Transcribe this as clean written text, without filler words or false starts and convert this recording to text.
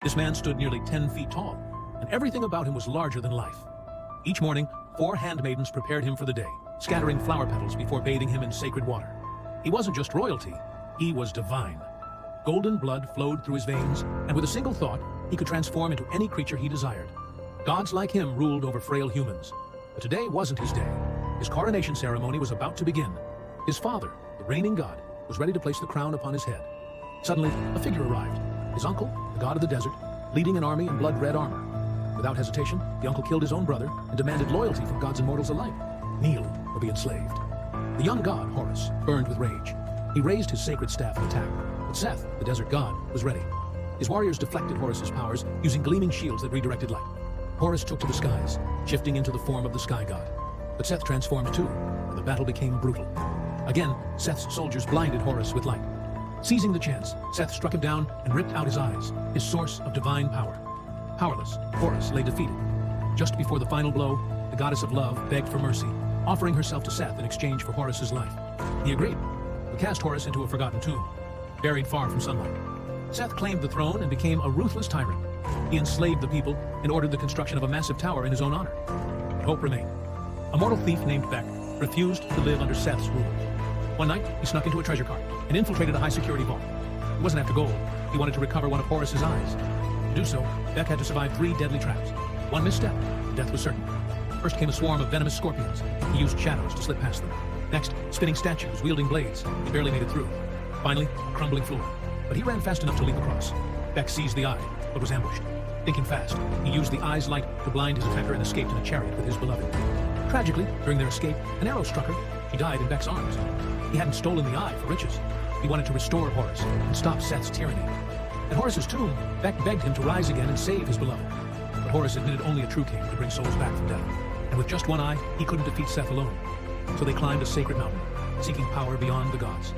This man stood nearly 10 feet tall, and everything about him was larger than life. Each morning, 4 handmaidens prepared him for the day, scattering flower petals before bathing him in sacred water. He wasn't just royalty, he was divine. Golden blood flowed through his veins, and with a single thought, he could transform into any creature he desired. Gods like him ruled over frail humans. But today wasn't his day. His coronation ceremony was about to begin. His father, the reigning god, was ready to place the crown upon his head. Suddenly, a figure arrived. His uncle, the god of the desert, leading an army in blood-red armor. Without hesitation, the uncle killed his own brother and demanded loyalty from gods and mortals alike. Kneel or be enslaved. The young god, Horus, burned with rage. He raised his sacred staff and attacked, but Seth, the desert god, was ready. His warriors deflected Horus's powers using gleaming shields that redirected light. Horus took to the skies, shifting into the form of the sky god. But Seth transformed too, and the battle became brutal. Again, Seth's soldiers blinded Horus with light. Seizing the chance, Seth struck him down and ripped out his eyes, his source of divine power. Powerless, Horus lay defeated. Just before the final blow, the goddess of love begged for mercy, offering herself to Seth in exchange for Horus's life. He agreed, but cast Horus into a forgotten tomb, buried far from sunlight. Seth claimed the throne and became a ruthless tyrant. He enslaved the people and ordered the construction of a massive tower in his own honor. But hope remained. A mortal thief named Beck refused to live under Seth's rule. One night, he snuck into a treasure cart and infiltrated a high-security vault. He wasn't after gold. He wanted to recover one of Horus's eyes. To do so, Beck had to survive 3 deadly traps. One misstep, and death was certain. First came a swarm of venomous scorpions. He used shadows to slip past them. Next, spinning statues wielding blades. He barely made it through. Finally, a crumbling floor. But he ran fast enough to leap across. Beck seized the eye, but was ambushed. Thinking fast, he used the eye's light to blind his attacker and escaped in a chariot with his beloved. Tragically, during their escape, an arrow struck her. She died in Beck's arms. He hadn't stolen the eye for riches. He wanted to restore Horus and stop Seth's tyranny. At Horus's tomb, Beck begged him to rise again and save his beloved. But Horus admitted only a true king could bring souls back from death. And with just one eye, he couldn't defeat Seth alone. So they climbed a sacred mountain, seeking power beyond the gods.